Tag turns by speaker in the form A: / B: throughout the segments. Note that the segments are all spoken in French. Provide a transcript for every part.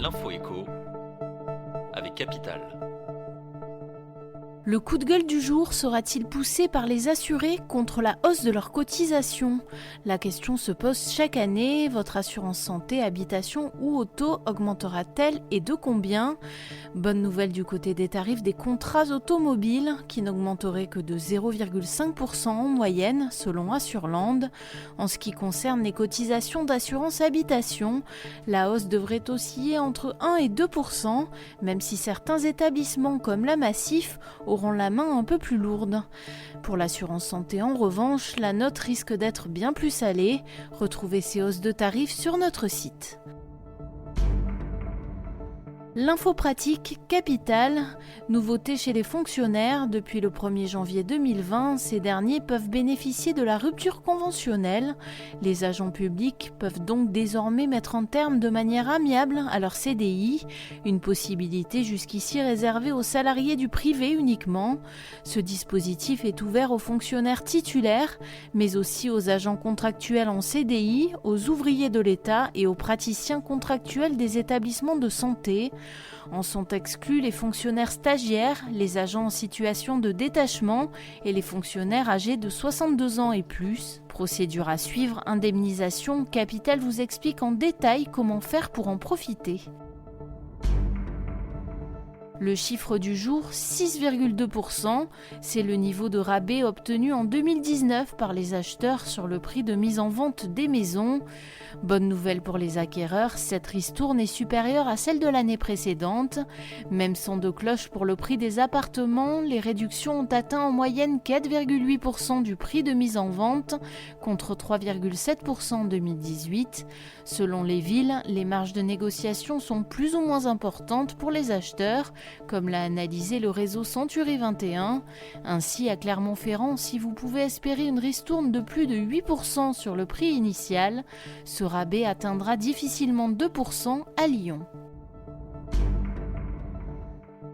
A: L'info écho avec Capital.
B: Le coup de gueule du jour sera-t-il poussé par les assurés contre la hausse de leurs cotisations ? La question se pose chaque année. Votre assurance santé, habitation ou auto augmentera-t-elle et de combien ? Bonne nouvelle du côté des tarifs des contrats automobiles qui n'augmenteraient que de 0,5% en moyenne selon Assurland. En ce qui concerne les cotisations d'assurance habitation, la hausse devrait osciller entre 1 et 2%, même si certains établissements comme la Massif auront la main un peu plus lourde. Pour l'assurance santé en revanche, la note risque d'être bien plus salée. Retrouvez ces hausses de tarifs sur notre site. L'info pratique Capital, nouveauté chez les fonctionnaires, depuis le 1er janvier 2020, ces derniers peuvent bénéficier de la rupture conventionnelle. Les agents publics peuvent donc désormais mettre un terme de manière amiable à leur CDI, une possibilité jusqu'ici réservée aux salariés du privé uniquement. Ce dispositif est ouvert aux fonctionnaires titulaires, mais aussi aux agents contractuels en CDI, aux ouvriers de l'État et aux praticiens contractuels des établissements de santé. En sont exclus les fonctionnaires stagiaires, les agents en situation de détachement et les fonctionnaires âgés de 62 ans et plus. Procédure à suivre, indemnisation, Capital vous explique en détail comment faire pour en profiter. Le chiffre du jour, 6,2%, c'est le niveau de rabais obtenu en 2019 par les acheteurs sur le prix de mise en vente des maisons. Bonne nouvelle pour les acquéreurs, cette ristourne est supérieure à celle de l'année précédente. Même son de cloche pour le prix des appartements, les réductions ont atteint en moyenne 4,8% du prix de mise en vente, contre 3,7% en 2018. Selon les villes, les marges de négociation sont plus ou moins importantes pour les acheteurs, comme l'a analysé le réseau Century 21. Ainsi, à Clermont-Ferrand, si vous pouvez espérer une ristourne de plus de 8% sur le prix initial, ce rabais atteindra difficilement 2% à Lyon.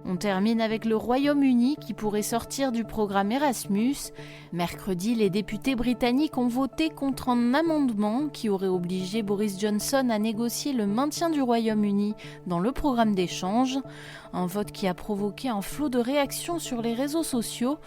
B: On termine avec le Royaume-Uni qui pourrait sortir du programme Erasmus. Mercredi, les députés britanniques ont voté contre un amendement qui aurait obligé Boris Johnson à négocier le maintien du Royaume-Uni dans le programme d'échange. Un vote qui a provoqué un flot de réactions sur les réseaux sociaux,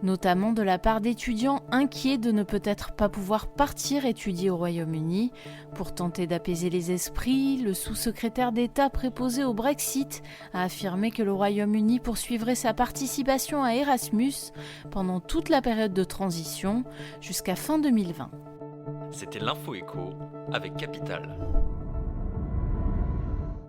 B: notamment de la part d'étudiants inquiets de ne peut-être pas pouvoir partir étudier au Royaume-Uni. Pour tenter d'apaiser les esprits, le sous-secrétaire d'État préposé au Brexit a affirmé que le Royaume-Uni poursuivrait sa participation à Erasmus pendant toute la période de transition jusqu'à fin 2020.
A: C'était l'Info écho avec Capital.